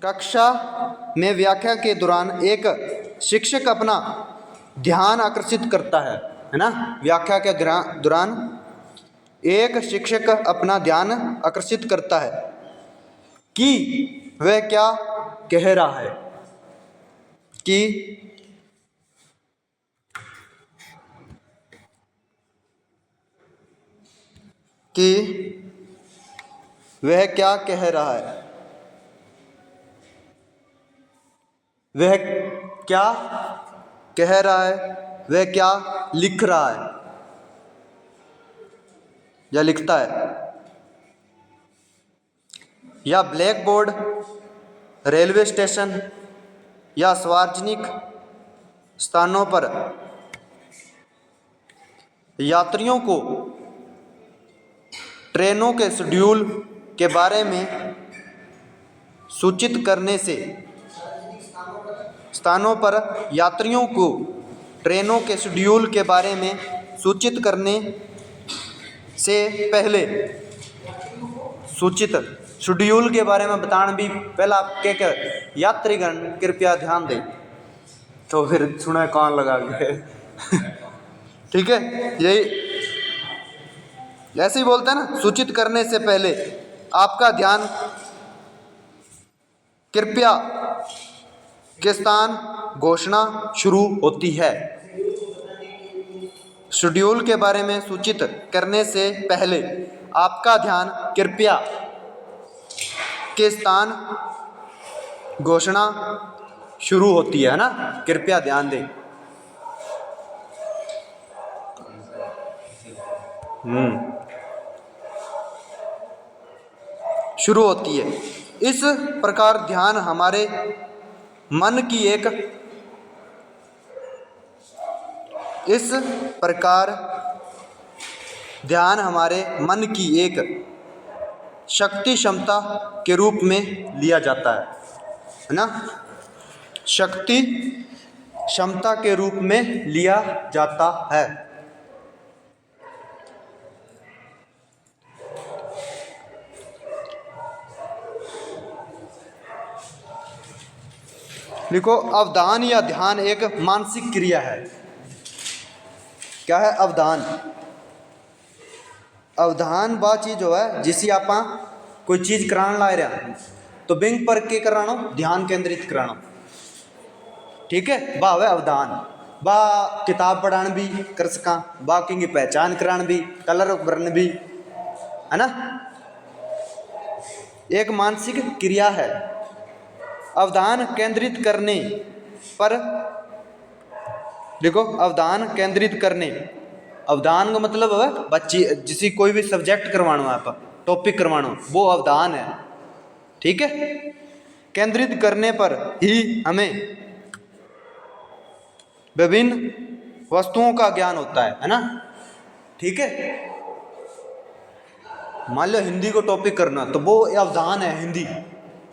कक्षा में व्याख्या के दौरान एक शिक्षक अपना ध्यान आकर्षित करता है ना। व्याख्या के दौरान एक शिक्षक अपना ध्यान आकर्षित करता है कि वह क्या कह रहा है, कि वह क्या कह रहा है, वह क्या कह रहा है, वह क्या लिख रहा है या लिखता है। या ब्लैक बोर्ड, रेलवे स्टेशन या सार्वजनिक स्थानों पर यात्रियों को ट्रेनों के शेड्यूल के बारे में सूचित करने से स्थानों पर यात्रियों को ट्रेनों के शेड्यूल के बारे में सूचित करने से पहले सूचित शेड्यूल के बारे में बताना भी पहला आप क्या यात्रीगण कृपया ध्यान दें, तो फिर सुना कान लगा के ठीक है, यही ऐसे ही बोलते हैं ना, सूचित करने से पहले आपका ध्यान कृपया के स्थान घोषणा शुरू होती है। शेड्यूल के बारे में सूचित करने से पहले आपका ध्यान कृपया के स्थान घोषणा शुरू होती है ना, कृपया ध्यान दें। शुरू होती है। इस प्रकार ध्यान हमारे मन की एक शक्ति क्षमता के रूप में लिया जाता है ना, शक्ति क्षमता के रूप में लिया जाता है। लिखो, अवधान या ध्यान एक मानसिक क्रिया है। क्या है अवधान? अवधान वह चीज हो है जिसे आप कोई चीज कराने ला रहे तो बिंग पर के कराना, ध्यान केंद्रित कराना, ठीक है, वाह वह अवधान। वाह किताब पढ़ान भी कर सका, बाकी की पहचान करान भी, कलर वर्ण भी, है ना, एक मानसिक क्रिया है। अवधान केंद्रित करने पर देखो, अवधान केंद्रित करने, अवधान का मतलब है बच्ची जिसे कोई भी सब्जेक्ट करवाना है, आप टॉपिक करवाना, वो अवधान है, ठीक है। केंद्रित करने पर ही हमें विभिन्न वस्तुओं का ज्ञान होता है ना, ठीक है। मान लो हिंदी को टॉपिक करना तो वो अवधान है हिंदी,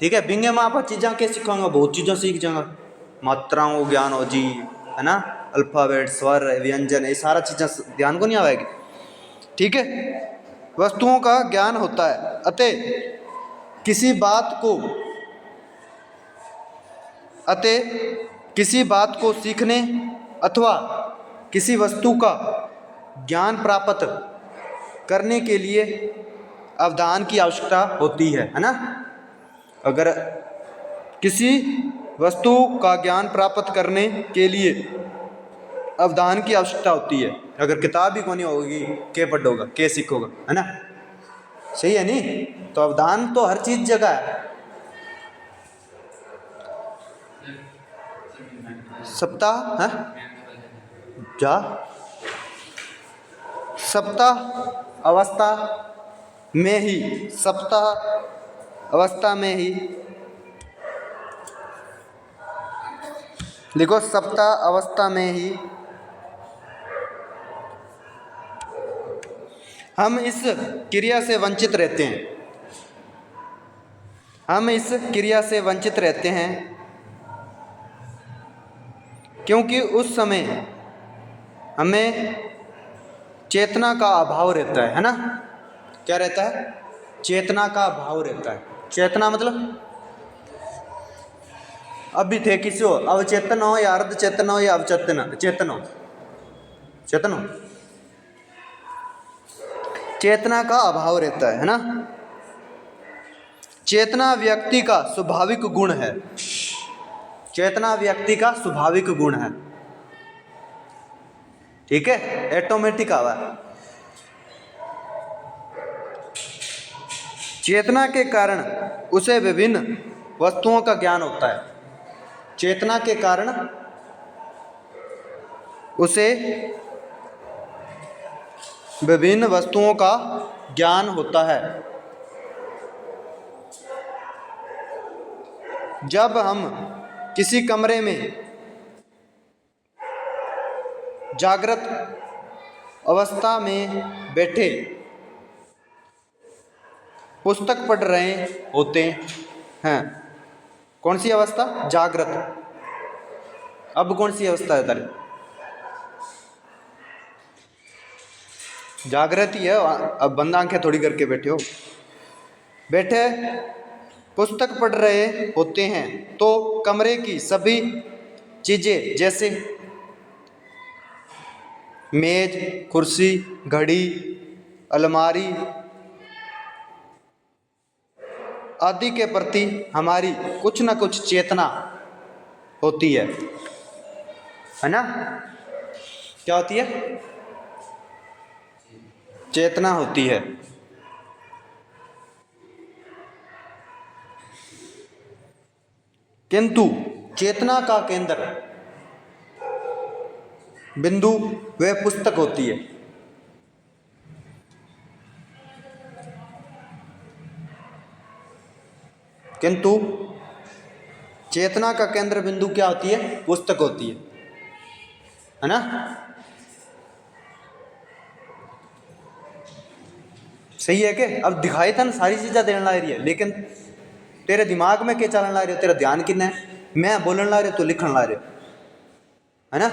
ठीक है। बिंगे में आप चीज़ें क्या सीखांगा, बहुत चीज़ें सीख जाएंगा, मात्राओं को ज्ञान हो जी, है ना, अल्फ़ाबेट, स्वर, व्यंजन, ये सारा चीज़ें ध्यान को नहीं आएगी, ठीक है। वस्तुओं का ज्ञान होता है, अतः किसी बात को सीखने अथवा किसी वस्तु का ज्ञान प्राप्त करने के लिए अवधान की आवश्यकता होती है ना। अगर किसी वस्तु का ज्ञान प्राप्त करने के लिए अवधान की आवश्यकता होती है, अगर किताब ही कोनी होगी के पढ़ोगा, के सीखोगा, है ना, सही है नहीं। तो अवधान तो हर चीज जगह है। सप्ताह है जा सप्ताह अवस्था में ही, सप्ताह अवस्था में ही, लिखो, सप्ताह अवस्था में ही हम इस क्रिया से वंचित रहते हैं, हम इस क्रिया से वंचित रहते हैं क्योंकि उस समय हमें चेतना का अभाव रहता है ना। क्या रहता है? चेतना का अभाव रहता है। चेतना मतलब अभी थे किसी हो, अवचेतन हो या अर्ध चेतन हो या अवचेतन चेतन हो, चेतन हो, चेतना का अभाव रहता है ना। चेतना व्यक्ति का स्वाभाविक गुण है, चेतना व्यक्ति का स्वाभाविक गुण है, ठीक है, ऑटोमेटिक आवा है। चेतना के कारण उसे विभिन्न वस्तुओं का ज्ञान होता है, चेतना के कारण उसे विभिन्न वस्तुओं का ज्ञान होता है। जब हम किसी कमरे में जागृत अवस्था में बैठे पुस्तक पढ़ रहे होते हैं, कौन सी अवस्था? जागृत। अब कौन सी अवस्था है तारे? जागृत ही है। अब बंद आंखें थोड़ी करके बैठे हो, बैठे पुस्तक पढ़ रहे होते हैं तो कमरे की सभी चीजें जैसे मेज, कुर्सी, घड़ी, अलमारी आदि के प्रति हमारी कुछ न कुछ चेतना होती है ना? क्या होती है? चेतना होती है। किंतु चेतना का केंद्र बिंदु वह पुस्तक होती है। किंतु चेतना का केंद्र बिंदु क्या होती है? पुस्तक होती है ना? सही है कि अब दिखाई था ना सारी चीज़ें देने ला रही है, लेकिन तेरे दिमाग में क्या चलन ला रही हो? तेरा ध्यान कितना है? मैं बोलने ला रही हो, तो लिखण ला रहे हो, है ना?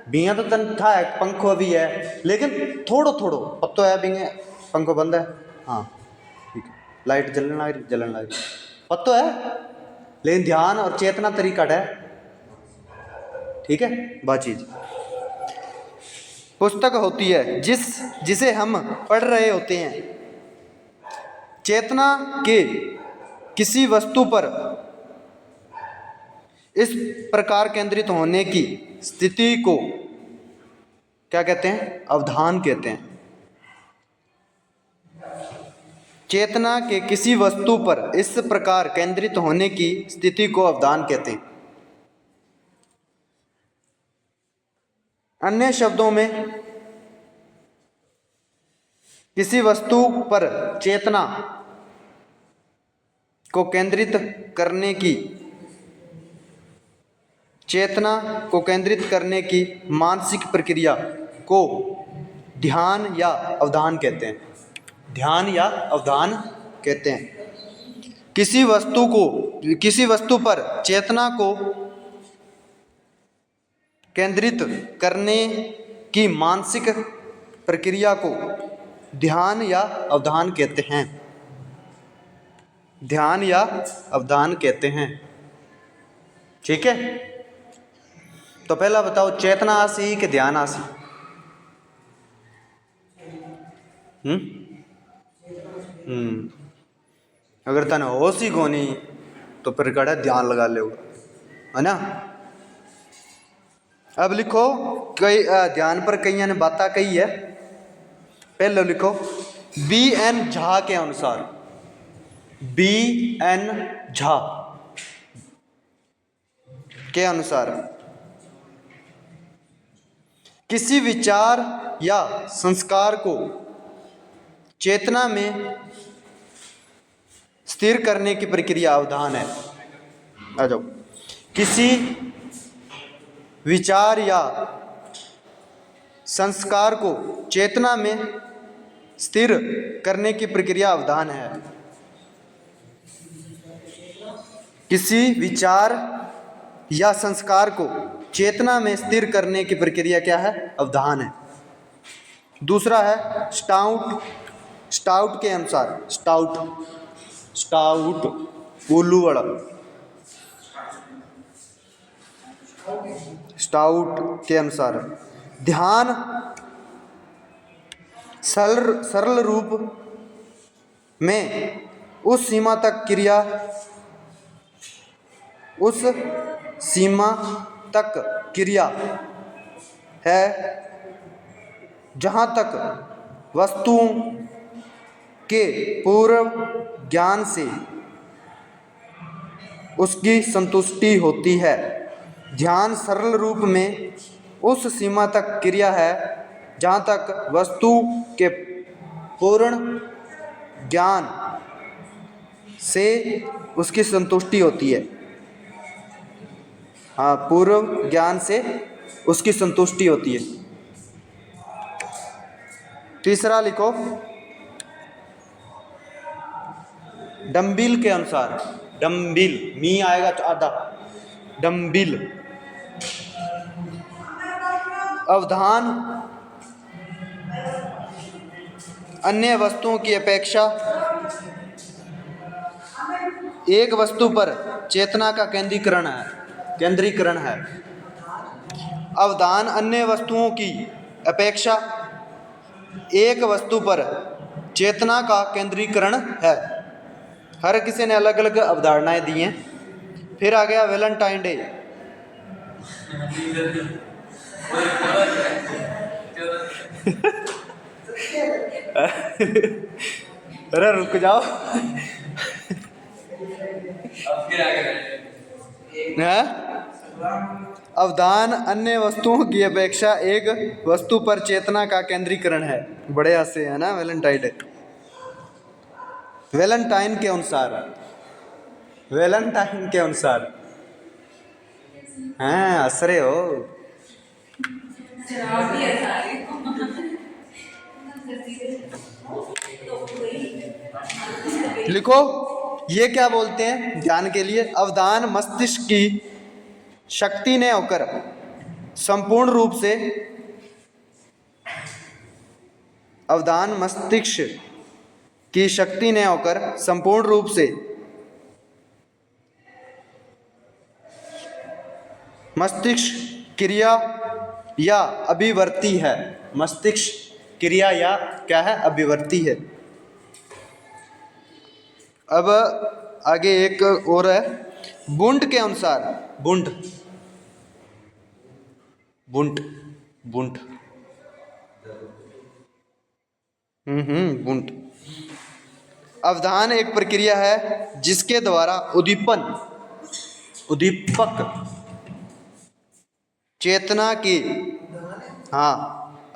बिया तो तन था है, पंखो भी है, लेकिन थोड़ो थोड़ो पत्तो है, बिंगे पंखो बंद है, हाँ ठीक है, लाइट जलन ला रही पत्तो है, लेकिन ध्यान और चेतना तरीका है, ठीक है। बात चीज पुस्तक होती है जिसे हम पढ़ रहे होते हैं। चेतना के किसी वस्तु पर इस प्रकार केंद्रित होने की स्थिति को क्या कहते हैं? अवधान कहते हैं। चेतना के किसी वस्तु पर इस प्रकार केंद्रित होने की स्थिति को अवधान कहते हैं। अन्य शब्दों में किसी वस्तु पर चेतना को केंद्रित करने की मानसिक प्रक्रिया को ध्यान या अवधान कहते हैं। ध्यान या अवधान कहते हैं। किसी वस्तु पर चेतना को केंद्रित करने की मानसिक प्रक्रिया को ध्यान या अवधान कहते हैं। ध्यान या अवधान कहते हैं, ठीक है। तो पहला बताओ, चेतना आसी कि ध्यान आसी? अगर तने होश ही कोनी तो फिर कड़ा ध्यान लगा ले, है ना? अब लिखो, कई ध्यान पर कई ने बातें कही है। पहले लिखो, B.N. झा के अनुसार, B.N. झा के अनुसार किसी विचार या संस्कार को चेतना में स्थिर करने की प्रक्रिया अवधान है। आ जाओ। किसी विचार या संस्कार को चेतना में स्थिर करने की प्रक्रिया अवधान है। किसी विचार या संस्कार को चेतना में स्थिर करने की प्रक्रिया क्या है? अवधान है। दूसरा है स्टाउट के अनुसार, स्टाउट उल्लू वाला, स्टाउट के अनुसार ध्यान सरल रूप में उस सीमा तक क्रिया है जहाँ तक वस्तुओं के पूर्व ज्ञान से उसकी संतुष्टि होती है। ध्यान सरल रूप में उस सीमा तक क्रिया है जहाँ तक वस्तु के पूर्ण ज्ञान से उसकी संतुष्टि होती है। हाँ, पूर्व ज्ञान से उसकी संतुष्टि होती है। तीसरा लिखो, डम्बिल के अनुसार, डम्बिल मी आएगा तो आधा, डम्बिल अवधान अन्य वस्तुओं की अपेक्षा एक वस्तु पर चेतना का केंद्रीकरण है। अवधान अन्य वस्तुओं की अपेक्षा एक वस्तु पर चेतना का केंद्रीकरण है। हर किसी ने अलग अलग अवधारणाएं दी हैं। फिर आ गया वैलेंटाइन डे। अरे रुक जाओ। अवधान अन्य वस्तुओं की अपेक्षा एक वस्तु पर चेतना का केंद्रीकरण है। बड़े हंसे है ना वैलेंटाइन डे। वैलेंटाइन के अनुसार हाँ हंस रहे हो। लिखो, ये क्या बोलते हैं ध्यान के लिए, अवधान मस्तिष्क की शक्ति ने होकर संपूर्ण रूप से अवधान मस्तिष्क की शक्ति ने होकर संपूर्ण रूप से मस्तिष्क क्रिया या अभिवर्ती है। मस्तिष्क क्रिया या क्या है, अभिवर्ती है। अब आगे एक और है, बुंट के अनुसार, बुंट अवधान एक प्रक्रिया है जिसके द्वारा उद्दीपक चेतना की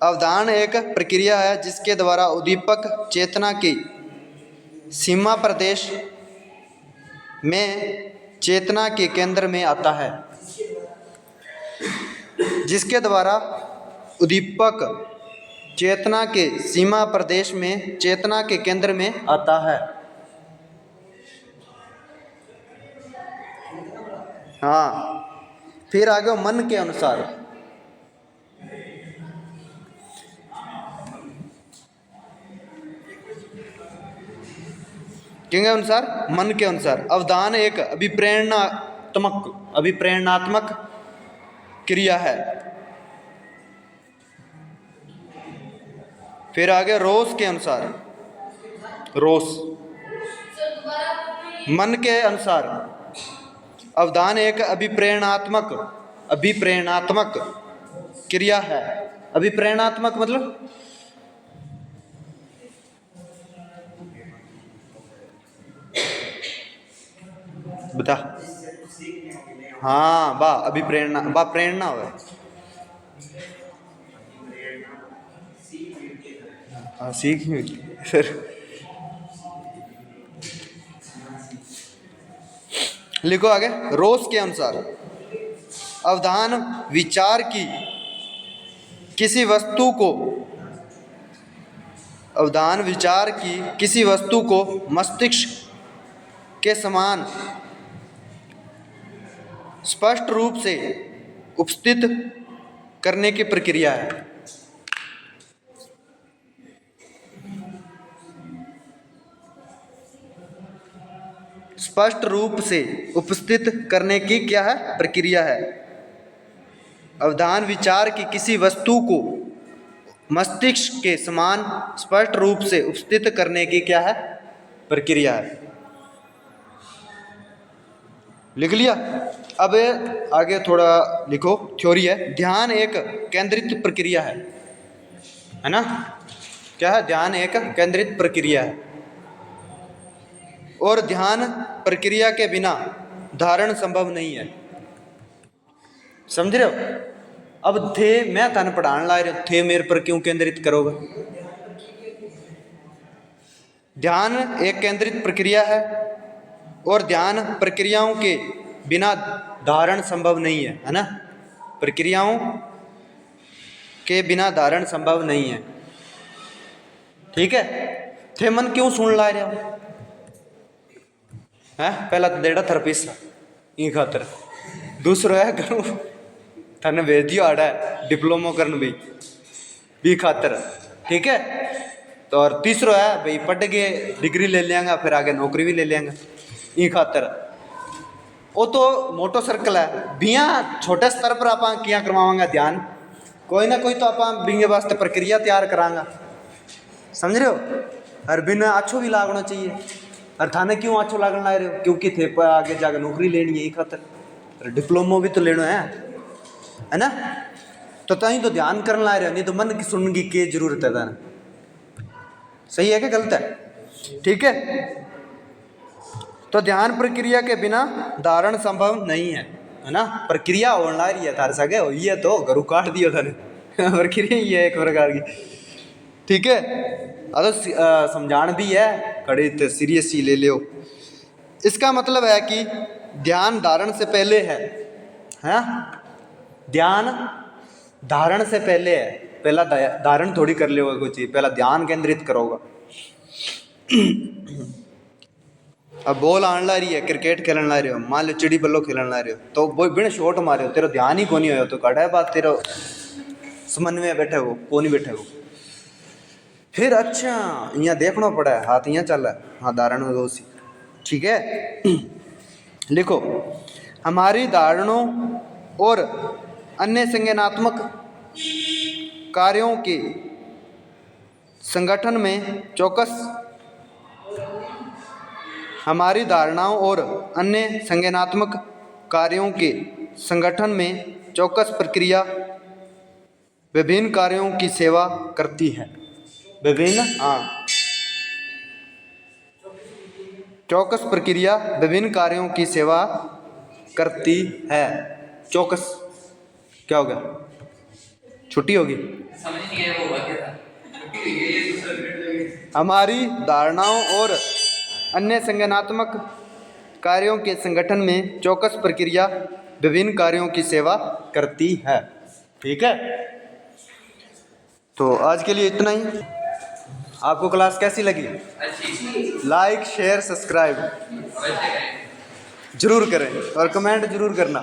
अवधान एक प्रक्रिया है जिसके द्वारा उद्दीपक चेतना की सीमा प्रदेश में चेतना के केंद्र में आता है। जिसके द्वारा उद्दीपक चेतना के सीमा प्रदेश में चेतना के केंद्र में आता है। फिर आगे मन के अनुसार, मन के अनुसार अवधान एक अभिप्रेरणात्मक क्रिया है। फिर आगे रोस के अनुसार, मन के अनुसार अवधान एक अभिप्रेरणात्मक क्रिया है। अभिप्रेरणात्मक मतलब बता। हाँ बा अभिप्रेरणा बा प्रेरणा हो। सीख फिर लिखो आगे, रोस के अनुसार अवधान विचार की किसी वस्तु को मस्तिष्क के समान स्पष्ट रूप से उपस्थित करने की प्रक्रिया है। स्पष्ट रूप से उपस्थित करने की क्या है, प्रक्रिया है। अवधान विचार की किसी वस्तु को मस्तिष्क के समान स्पष्ट रूप से उपस्थित करने की क्या है? प्रक्रिया है। लिख लिया? अब आगे थोड़ा लिखो, थ्योरी है। ध्यान एक केंद्रित प्रक्रिया है ना? क्या है? ध्यान एक केंद्रित प्रक्रिया है और ध्यान प्रक्रिया के बिना धारण संभव नहीं है। समझ रहे हो? अब थे मैं तन पढ़ाने ला रहे थे, मेरे पर क्यों केंद्रित करोगे? ध्यान एक केंद्रित प्रक्रिया है और ध्यान प्रक्रियाओं के बिना धारण संभव नहीं है ना? प्रक्रियाओं के बिना धारण संभव नहीं है। ठीक है? थे मन क्यों सुन ला रहे हो? है पहला तो डेढ़ा थरपीसा ई खातर, दूसरा है करूँ थाने भेज दियो आड़ा डिप्लोमा करने भी खातर। ठीक है? तो और तीसरा है भाई पढ़ के डिग्री ले लेंगे फिर आगे नौकरी भी ले लेंगे ई खातर। वो तो मोटो सर्कल है। बिया छोटे स्तर पर आप क्या करवावांगा ध्यान, कोई ना कोई तो आप बिंगे वास्ते प्रक्रिया तैयार करांगा। समझ रहे हो? और बिना अच्छो भी लागना चाहिए। और थाने क्यों अच्छो लागन ला रहे हो? क्योंकि थे पर आगे जाकर नौकरी लेनी है ई खातर, डिप्लोमा भी तो लेना है ना? तो तहीं तो ध्यान करने ला रहे हो, नहीं तो मन की सुनने की क्या जरूरत है थाने? सही है क्या गलत है? ठीक है? तो ध्यान प्रक्रिया के बिना धारण संभव नहीं है ना? प्रक्रिया होने ला रही है थारे सगे हो, ये तो घरू काट दियो थाने प्रक्रिया ही है एक प्रकार की। ठीक है? अगर समझान भी है कड़ी तो सीरियस ही ले लियो। इसका मतलब है कि ध्यान धारण से पहले है। ध्यान धारण से पहले है। पहला धारण थोड़ी कर लियोगा कोई चीज, पहला ध्यान केंद्रित करोगा। अब बॉल आने ला रही है, क्रिकेट खेलने ला रहे हो, मान लो चिड़ी बल्लो खेलने ला रहे हो, तो वो बिना शॉट मारे हो तेरा ध्यान ही कोनी हो तो कड़ा बात तेरा समन्वय बैठे हो कोनी बैठे हो। फिर अच्छा यहाँ देखना पड़ा है, हाथ यहाँ चल रहा है, हाँ धारण हो उसी। ठीक है? लिखो, हमारी धारणों और अन्य संज्ञानात्मक कार्यों के संगठन में चौकस हमारी धारणाओं और अन्य संज्ञानात्मक कार्यों के संगठन में चौकस प्रक्रिया विभिन्न कार्यों की सेवा करती है। विभिन्न चौकस प्रक्रिया विभिन्न कार्यों की सेवा करती है। चौकस क्या हो गया? छुट्टी होगी? हमारी धारणाओं और अन्य संज्ञानात्मक कार्यों के संगठन में चौकस प्रक्रिया विभिन्न कार्यों की सेवा करती है। ठीक है? तो आज के लिए इतना ही। आपको क्लास कैसी लगी? लाइक शेयर सब्सक्राइब जरूर करें और कमेंट जरूर करना।